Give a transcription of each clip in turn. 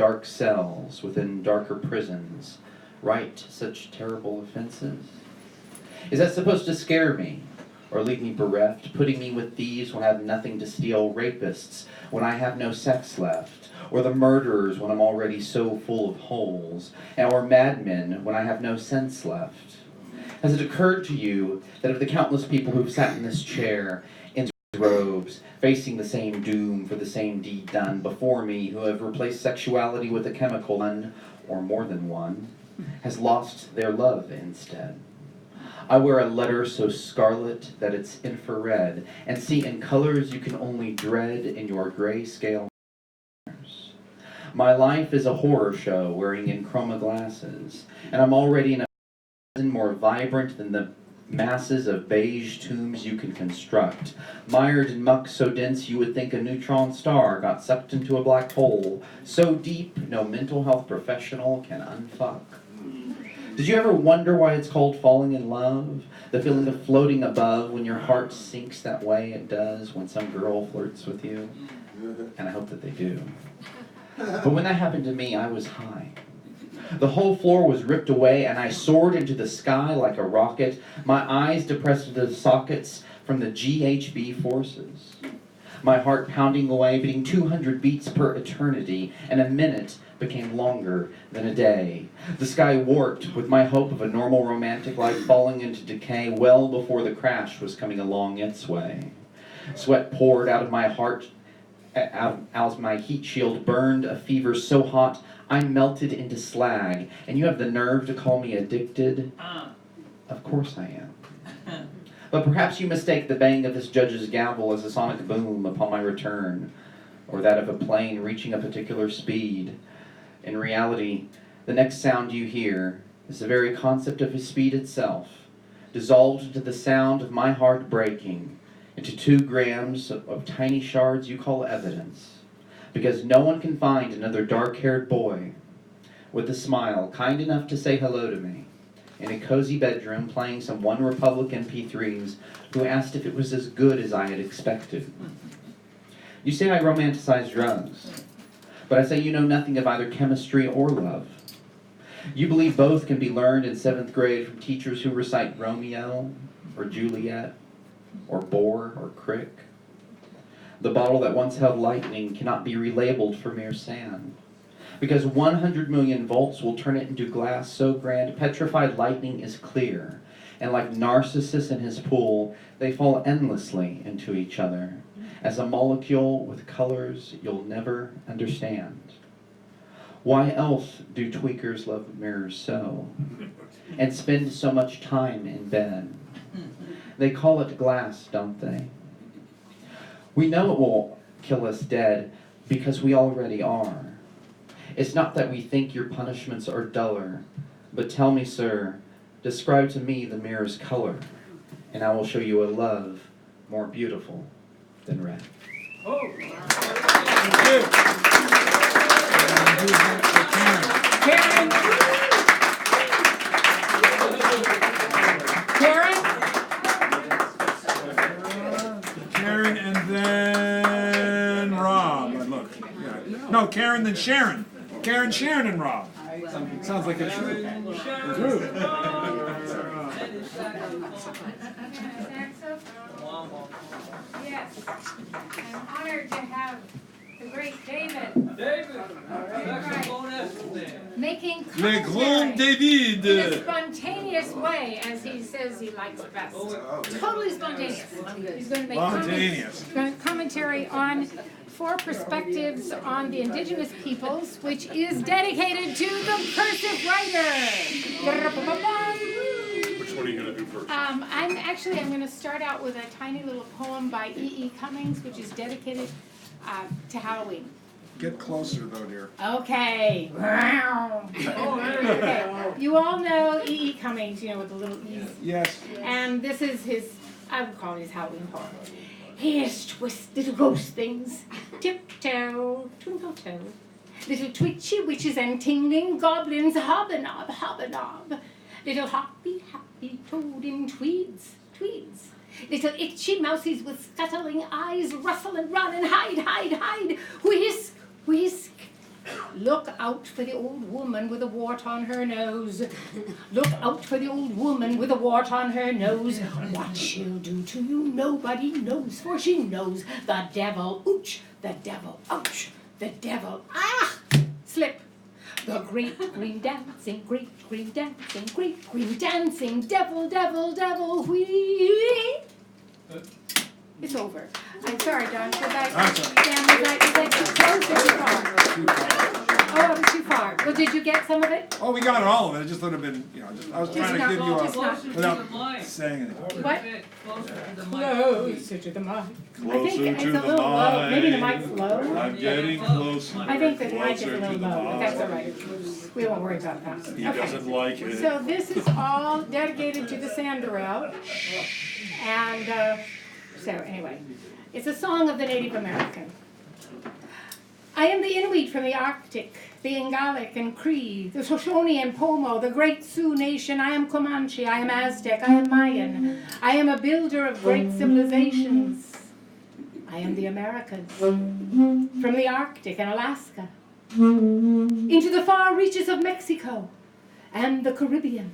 dark cells within darker prisons write such terrible offenses? Is that supposed to scare me, or leave me bereft, putting me with thieves when I have nothing to steal, rapists when I have no sex left, or the murderers when I'm already so full of holes, or madmen when I have no sense left? Has it occurred to you that of the countless people who've sat in this chair, in robes, facing the same doom for the same deed done before me, who have replaced sexuality with a chemical, one, or more than one, has lost their love instead? I wear a letter so scarlet that it's infrared, and see in colors you can only dread in your grayscale. My life is a horror show wearing in chroma glasses, and I'm already in a more vibrant than the masses of beige tombs you can construct, mired in muck so dense you would think a neutron star got sucked into a black hole, so deep no mental health professional can unfuck. Did you ever wonder why it's called falling in love? The feeling of floating above when your heart sinks that way it does when some girl flirts with you? And I hope that they do. But when that happened to me, I was high. The whole floor was ripped away, and I soared into the sky like a rocket, my eyes depressed into the sockets from the GHB forces. My heart pounding away, beating 200 beats per eternity, and a minute became longer than a day. The sky warped with my hope of a normal romantic life falling into decay well before the crash was coming along its way. Sweat poured out of my heart as my heat shield burned a fever so hot I melted into slag. And you have the nerve to call me addicted? Of course I am. But perhaps you mistake the bang of this judge's gavel as a sonic boom upon my return, or that of a plane reaching a particular speed. In reality, the next sound you hear is the very concept of his speed itself, dissolved into the sound of my heart breaking, into 2 grams of tiny shards you call evidence, because no one can find another dark-haired boy with a smile kind enough to say hello to me in a cozy bedroom playing some One Republic MP3s who asked if it was as good as I had expected. You say I romanticize drugs, but I say you know nothing of either chemistry or love. You believe both can be learned in 7th grade from teachers who recite Romeo or Juliet or Bohr or Crick. The bottle that once held lightning cannot be relabeled for mere sand, because 100 million volts will turn it into glass so grand petrified lightning is clear, and like Narcissus in his pool, they fall endlessly into each other, as a molecule with colors you'll never understand. Why else do tweakers love mirrors so, and spend so much time in bed? They call it glass, don't they? We know it will kill us dead because we already are. It's not that we think your punishments are duller, but tell me, sir, describe to me the mirror's color, and I will show you a love more beautiful than red. Oh. Thank you. Karen. Karen and then Rob. Look. Yeah. No, Karen, then Sharon. Karen, Sharon, and Rob. Sounds like a troop. Yes, I'm honored to have the great David. Making Le Grand commentary David. in a spontaneous way, as he says he likes best. Totally spontaneous. He's going to make Spontaneous. commentary on 4 perspectives on the indigenous peoples, which is dedicated to the cursive writer. Which one are you going to do first? I'm going to start out with a tiny little poem by E.E. Cummings, which is dedicated to Halloween. Get closer, though, dear. Okay. Okay. You all know E.E. Cummings, with the little E's. Yes. And this is his, I would call it his Halloween poem. Here's twist, little ghost things, tiptoe, twinkle toe. Little twitchy witches and tingling goblins, hobanob, hobanob. Little hoppy, happy toad in tweeds, tweeds. Little itchy mousies with scuttling eyes, rustle and run and hide, hide, hide. Whisk, whisk, Look out for the old woman with a wart on her nose. Look out for the old woman with a wart on her nose. What she'll do to you nobody knows, for she knows the devil, ouch, the devil, ouch, the devil, ah, slip. The great green dancing, great green dancing, great green dancing, devil, devil, devil, whee. It's over. I'm sorry, Don, was I too close or too far? Oh, it was too far. Well, did you get some of it? Oh, we got all of it. It just would have been, I was trying to give you It's not- without saying anything. What? Closer to the mic. I Closer think it's to a the little low. Maybe the mic. mic's low. I'm getting closer. I think the mic is a Closer little to the low, but that's mic. all right. We won't worry about that. He doesn't like it. So this is all dedicated to the Sandarel. And so anyway, it's a song of the Native American. I am the Inuit from the Arctic, the Ingalic and Cree, the Shoshone and Pomo, the great Sioux nation. I am Comanche, I am Aztec, I am Mayan. I am a builder of great civilizations. I am the Americas, from the Arctic and Alaska, into the far reaches of Mexico and the Caribbean.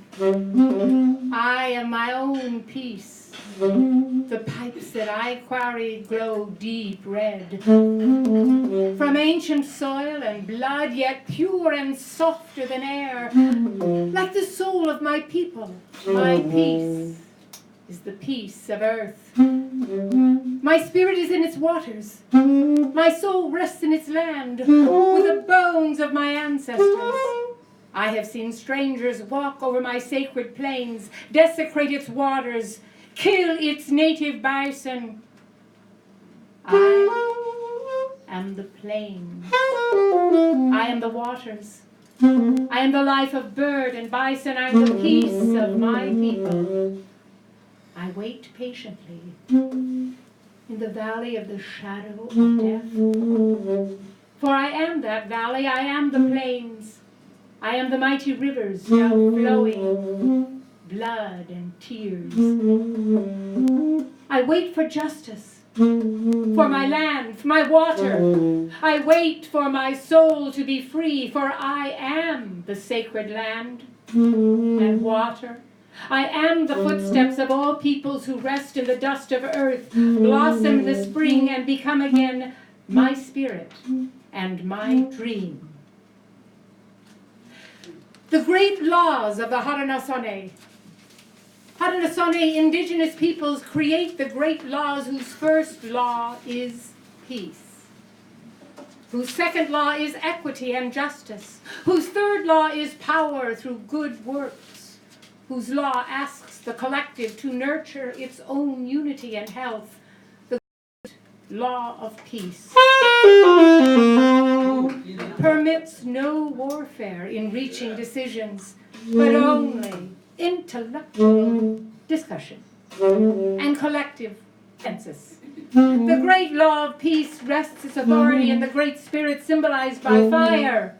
I am my own peace. The pipes that I quarry glow deep red. From ancient soil and blood, yet pure and softer than air. Like the soul of my people, my peace is the peace of earth. My spirit is in its waters. My soul rests in its land with the bones of my ancestors. I have seen strangers walk over my sacred plains, desecrate its waters, kill its native bison. I am the plains. I am the waters. I am the life of bird and bison. I am the peace of my people. I wait patiently in the valley of the shadow of death. For I am that valley. I am the plains. I am the mighty rivers now flowing, blood and tears. I wait for justice, for my land, for my water. I wait for my soul to be free, for I am the sacred land and water. I am the footsteps of all peoples who rest in the dust of earth, blossom in the spring, and become again my spirit and my dream. The great laws of the Haudenosaunee. Haudenosaunee indigenous peoples create the great laws whose first law is peace, whose second law is equity and justice, whose third law is power through good works, whose law asks the collective to nurture its own unity and health, the law of peace. Permits no warfare in reaching decisions, but only intellectual discussion and collective consensus. The great law of peace rests its authority in the great spirit symbolized by fire.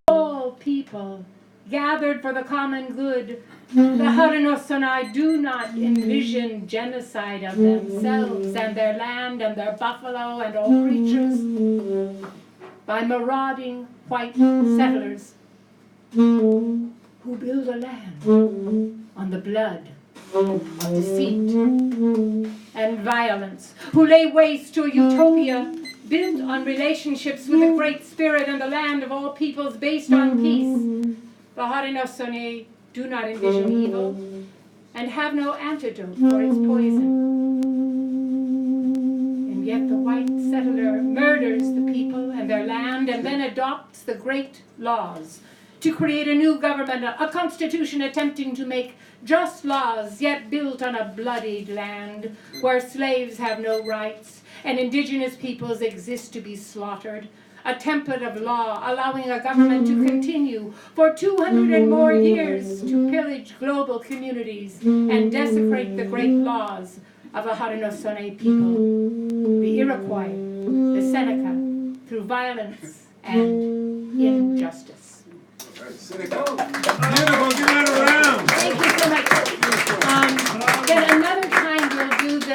All people gathered for the common good. The Haudenosaunee do not envision genocide of themselves and their land and their buffalo and all creatures by marauding white settlers who build a land on the blood of deceit and violence, who lay waste to a utopia built on relationships with the Great Spirit and the land of all peoples based on peace. The Haudenosaunee do not envision evil and have no antidote for its poison. And yet the white settler murders the people and their land and then adopts the great laws to create a new government, a constitution attempting to make just laws yet built on a bloodied land where slaves have no rights and indigenous peoples exist to be slaughtered. A template of law allowing a government to continue for 200 and more years to pillage global communities and desecrate the great laws of the Haudenosaunee people, the Iroquois, the Seneca, through violence and injustice. Beautiful, give that a round. Thank you so much. Then another time we'll do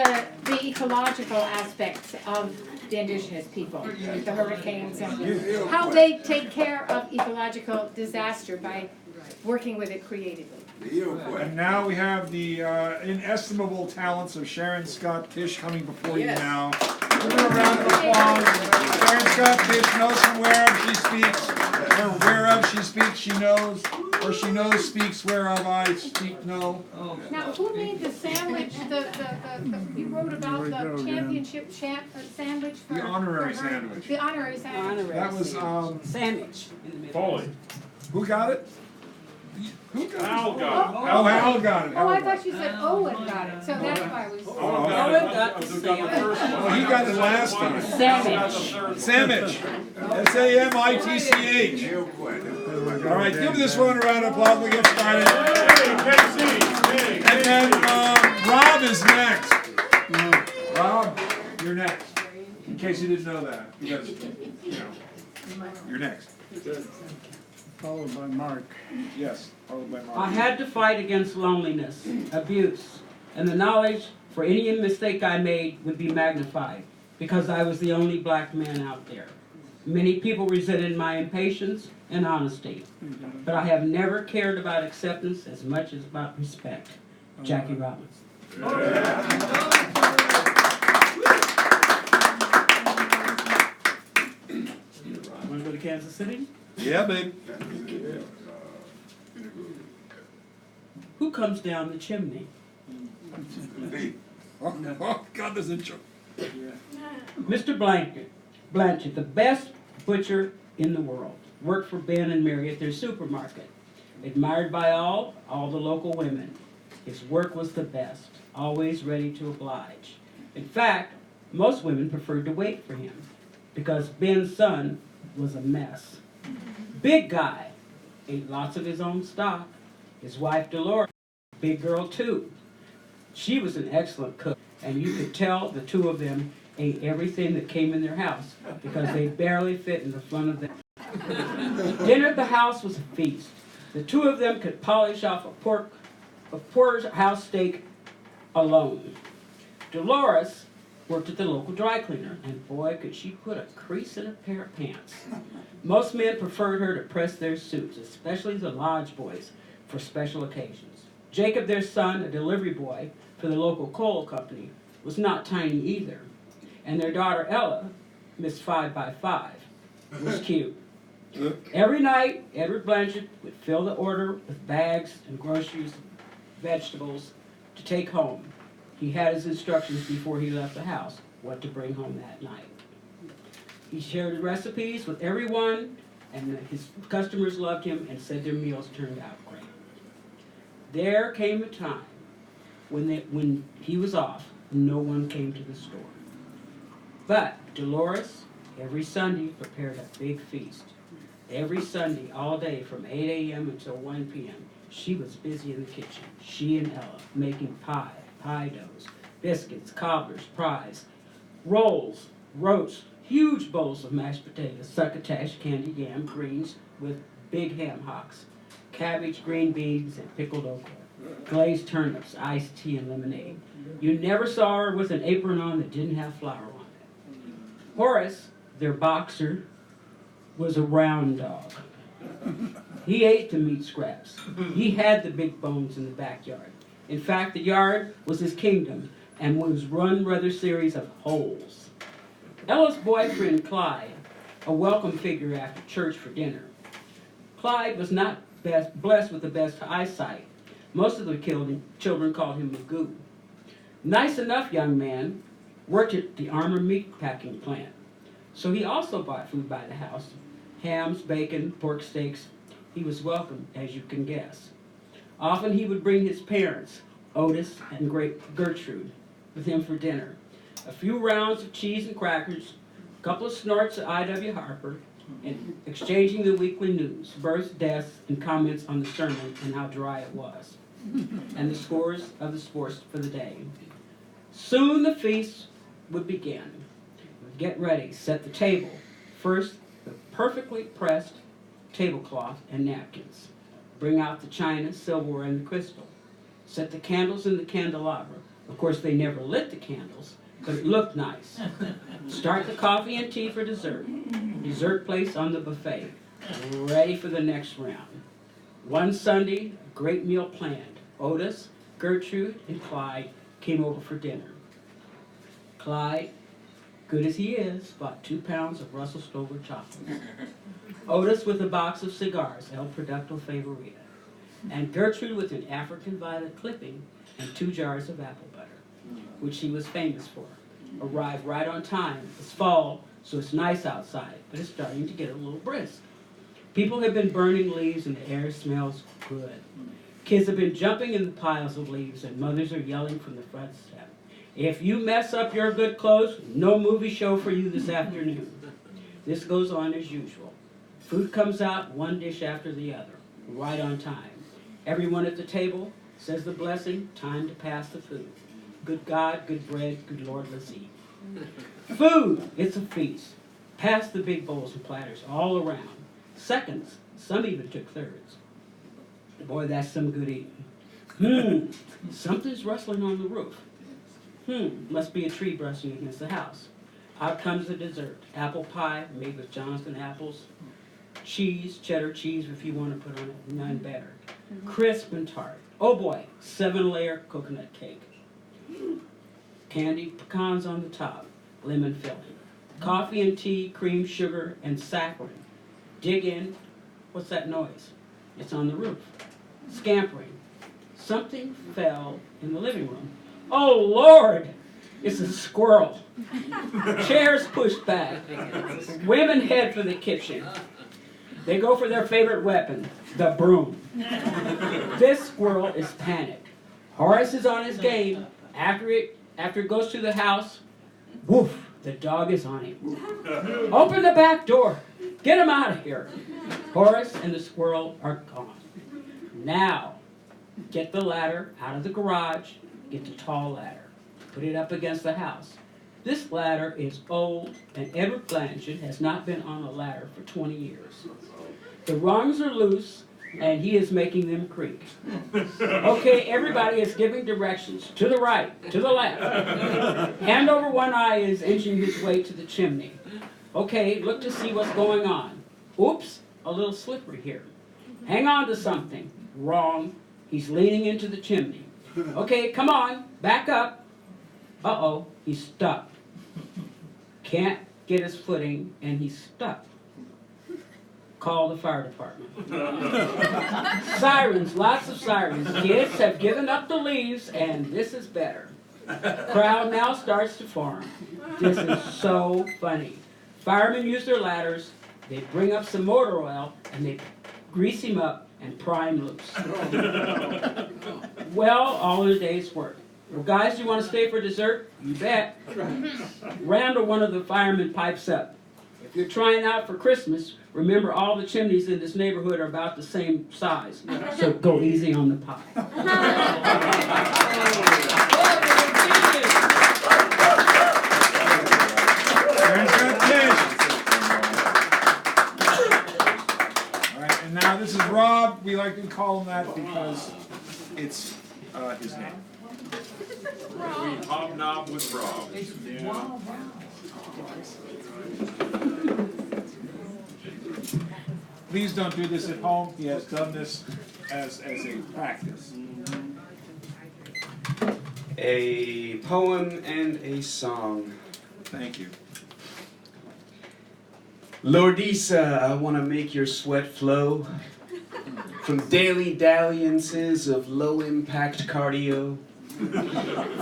the ecological aspects of the indigenous people, with the hurricanes and how they take care of ecological disaster by working with it creatively. And now we have the inestimable talents of Sharon Scott Tisch coming before you now. Give her a round of applause. Sharon Scott Tisch knows from whereof she speaks, or whereof she speaks she knows, or she knows speaks whereof I speak know. Now, who made the sandwich, you wrote about the championship sandwich for The honorary for her? sandwich. The honorary sandwich. That was, Sandwich in the middle. Foley. who got it? Who got it? Al got it. Oh, Hal got it. Oh, I Hal got thought you said Owen got it, so that's why I was. Owen got the who got the first it. one. Oh, he got it last time. Sandwich. Sandwich. Samich. All right, give this one a round of applause. We get started. Hey, Casey. And then Rob is next. Rob, you're next. In case you didn't know that, because you're next. Followed by Mark. Yes, followed by Mark. I had to fight against loneliness, abuse, and the knowledge for any mistake I made would be magnified because I was the only black man out there. Many people resented my impatience and honesty, but I have never cared about acceptance as much as about respect. Jackie Robinson. Want to go to Kansas City? Yeah, babe. Who comes down the chimney? Oh, God, this intro. Mr. Blanchett, the best butcher in the world, worked for Ben and Mary at their supermarket. Admired by all the local women. His work was the best, always ready to oblige. In fact, most women preferred to wait for him because Ben's son was a mess. Big guy, ate lots of his own stock. His wife Dolores, big girl too. She was an excellent cook, and you could tell the two of them ate everything that came in their house because they barely fit in the front of them. Dinner at the house was a feast. The two of them could polish off a porterhouse steak alone. Dolores worked at the local dry cleaner, and boy, could she put a crease in a pair of pants. Most men preferred her to press their suits, especially the lodge boys, for special occasions. Jacob, their son, a delivery boy for the local coal company, was not tiny either. And their daughter Ella, Miss 5x5, was cute. Every night, Edward Blanchett would fill the order with bags and groceries, vegetables to take home. He had his instructions before he left the house, what to bring home that night. He shared recipes with everyone, and his customers loved him and said their meals turned out great. There came a time when he was off, no one came to the store. But Dolores, every Sunday, prepared a big feast. Every Sunday, all day, from 8 a.m. until 1 p.m., she was busy in the kitchen, she and Ella, making pie doughs, biscuits, cobblers, pies, rolls, roasts, huge bowls of mashed potatoes, succotash, candied yam, greens with big ham hocks, cabbage, green beans, and pickled okra, glazed turnips, iced tea, and lemonade. You never saw her with an apron on that didn't have flour on it. Horace, their boxer, was a round dog. He ate the meat scraps. He had the big bones in the backyard. In fact, the yard was his kingdom and was run rather series of holes. Ella's boyfriend, Clyde, a welcome figure after church for dinner. Clyde was not blessed with the best eyesight. Most of the children called him Magoo. Nice enough young man, worked at the Armour meat packing plant. So he also bought food by the house. Hams, bacon, pork steaks. He was welcome, as you can guess. Often he would bring his parents, Otis and Gertrude, with him for dinner. A few rounds of cheese and crackers, a couple of snorts at I.W. Harper, and exchanging the weekly news, births, deaths, and comments on the sermon and how dry it was, and the scores of the sports for the day. Soon the feast would begin. Get ready, set the table. First, the perfectly pressed tablecloth and napkins. Bring out the china, silverware, and the crystal. Set the candles in the candelabra. Of course, they never lit the candles. but it looked nice. Start the coffee and tea for dessert. Dessert place on the buffet. Ready for the next round. One Sunday, a great meal planned. Otis, Gertrude, and Clyde came over for dinner. Clyde, good as he is, bought 2 pounds of Russell Stover chocolates. Otis with a box of cigars, El Producto Favorita. And Gertrude with an African violet clipping and 2 jars of apple butter, which she was famous for. Arrived right on time. It's fall, so it's nice outside, but it's starting to get a little brisk. People have been burning leaves and the air smells good. Kids have been jumping in the piles of leaves and mothers are yelling from the front step. If you mess up your good clothes, no movie show for you this afternoon. This goes on as usual. Food comes out, one dish after the other, right on time. Everyone at the table says the blessing, time to pass the food. Good God, good bread, good Lord, let's eat. Food, it's a feast. Pass the big bowls and platters all around. Seconds, some even took thirds. Boy, that's some good eating. Something's rustling on the roof. Must be a tree brushing against the house. Out comes the dessert. Apple pie made with Jonathan apples. Cheese, cheddar cheese if you want to put on it, none better. Crisp and tart. Oh boy, 7-layer coconut cake. Candied pecans on the top, lemon filling. Coffee and tea, cream, sugar, and saccharin. Dig in. What's that noise? It's on the roof. Scampering. Something fell in the living room. Oh Lord! It's a squirrel. Chairs pushed back. Women head for the kitchen. They go for their favorite weapon, the broom. This squirrel is panicked. Horace is on his game. After it goes to the house, woof, the dog is on him. Open the back door. Get him out of here. Horace and the squirrel are gone. Now, get the ladder out of the garage. Get the tall ladder. Put it up against the house. This ladder is old, and Edward Blanchard has not been on a ladder for 20 years. The rungs are loose, and he is making them creak. Okay, everybody is giving directions. To the right, to the left. Hand over one eye is inching his way to the chimney. Okay, look to see what's going on. Oops, a little slippery here. Hang on to something. Wrong. He's leaning into the chimney. Okay, come on, back up. Uh-oh, he's stuck. Can't get his footing, and he's stuck. Call the fire department. Sirens, lots of sirens. Kids have given up the leaves, and this is better. Crowd now starts to form. This is so funny. Firemen use their ladders. They bring up some motor oil, and they grease him up and pry him loose. Well, all in a day's work. Well, guys, you want to stay for dessert? You bet. Randall, one of the firemen, pipes up. If you're trying out for Christmas, remember all the chimneys in this neighborhood are about the same size. So go easy on the pie. All right, and now this is Rob. We like to call him that because it's his name. We hobnob with Rob. Yeah. Please don't do this at home. He has done this as a practice. A poem and a song. Thank you. Lordisa, I want to make your sweat flow from daily dalliances of low-impact cardio,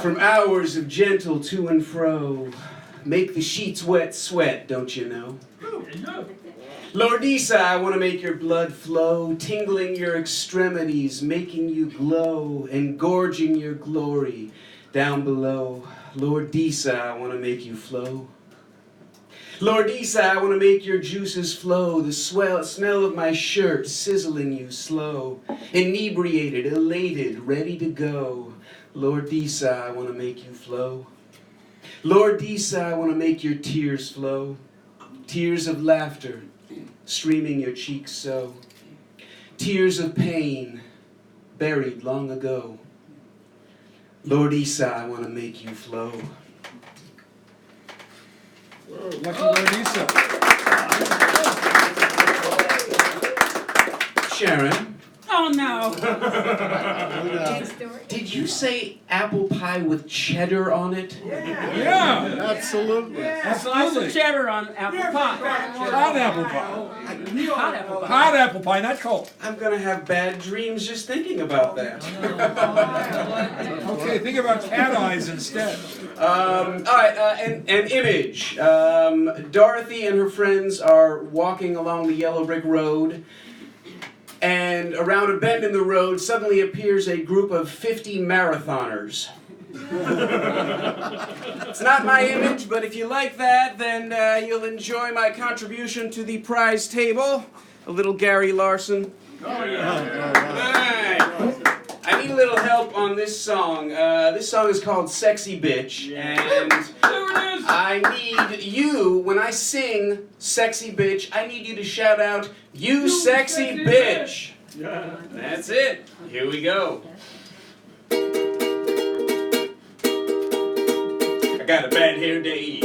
from hours of gentle to and fro. Make the sheets wet sweat, don't you know? Lordisa, I want to make your blood flow, tingling your extremities, making you glow, engorging your glory down below. Lordisa, I want to make you flow. Lordisa, I want to make your juices flow, the smell of my shirt sizzling you slow, inebriated, elated, ready to go. Lordisa, I want to make you flow. Lordisa, I want to make your tears flow, tears of laughter streaming your cheeks so, tears of pain buried long ago. Lordisa, I want to make you flow. Lucky Lordisa. Sharon, Oh no. did you say apple pie with cheddar on it? Yeah, Absolutely. Slice of absolutely. cheddar on apple pie. Hot apple pie. Hot apple pie. Hot apple pie, not cold. I'm gonna have bad dreams just thinking about that. Okay, think about cat eyes instead. All right, an image. Dorothy and her friends are walking along the yellow brick road, and around a bend in the road suddenly appears a group of 50 marathoners. It's not my image, but if you like that, then you'll enjoy my contribution to the prize table. A little Gary Larson. Alright. I need a little help on this song. This song is called Sexy Bitch, and I need you, when I sing Sexy Bitch, I need you to shout out, "You sexy bitch!" That's it. Here we go. I got a bad hair day.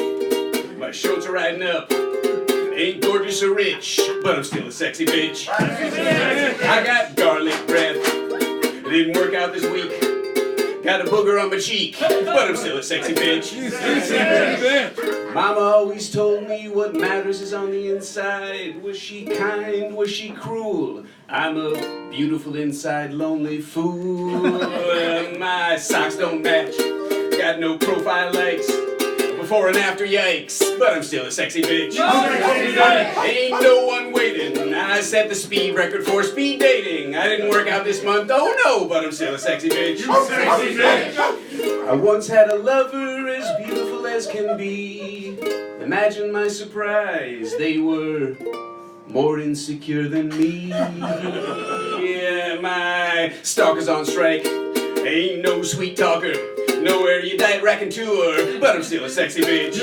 My shorts are riding up. Ain't gorgeous or rich, but I'm still a sexy bitch. I got garlic breath. It didn't work out this week. Got a booger on my cheek, but I'm still a sexy bitch. Mama always told me what matters is on the inside. Was she kind? Was she cruel? I'm a beautiful inside lonely fool. My socks don't match. Got no profile likes. Before and after, yikes, but I'm still a sexy bitch. Ain't no one waiting. I set the speed record for speed dating. I didn't work out this month, oh no, but I'm still a sexy bitch. I once had a lover as beautiful as can be. Imagine my surprise, they were more insecure than me. Yeah, my stalker's on strike. Ain't no sweet talker. Nowhere you diet raconteur, but I'm still a sexy bitch.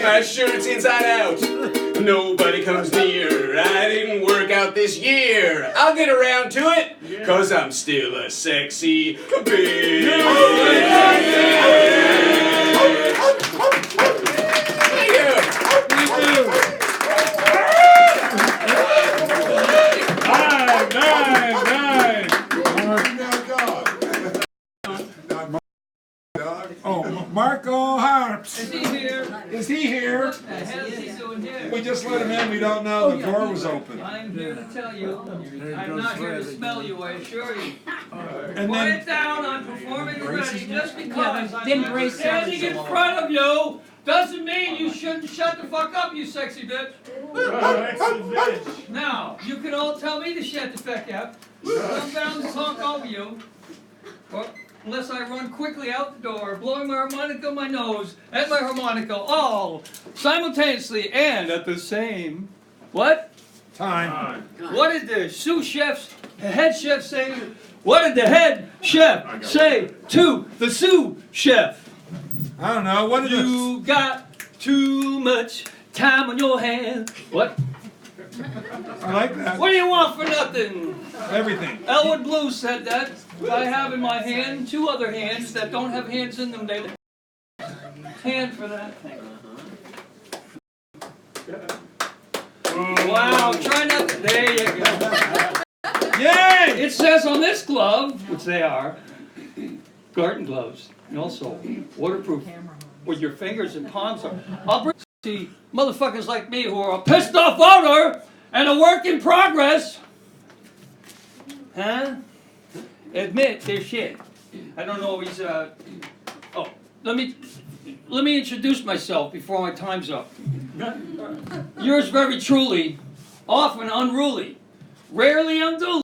My shirt's inside out. Nobody comes near. I didn't work out this year. I'll get around to it, cause I'm still a sexy bitch. Thank you. Oh, Marco Harps. Is he here? Is he here? What the hell is he doing here? We just let him in. We don't know. The door was open. I'm here to tell you, I'm not here to smell you, I assure you. And Quiet then down, I'm performing already. Just because then I'm Grace standing in front of you doesn't mean you shouldn't shut the fuck up, you sexy bitch. Now, you can all tell me to shut the fuck up. I'm bound to talk over you. Or, unless I run quickly out the door, blowing my harmonica on my nose and my harmonica all simultaneously and at the same. What? time. What did the sous chef, the head chef say? What did the head chef say to the sous chef? I don't know. What did You got too much time on your hands. What? I like that. What do you want for nothing? Everything. Elwood Blue said that. I have in my hand two other hands that don't have hands in them. They hand for that thing. Wow, try not to. There you go. Yay! It says on this glove, which they are, garden gloves, and also waterproof, with your fingers and palms are. I'll bring see motherfuckers like me who are a pissed off owner and a work in progress. Huh? Admit they're shit. I don't always. Oh, let me introduce myself before my time's up. Yours very truly, often unruly, rarely unduly.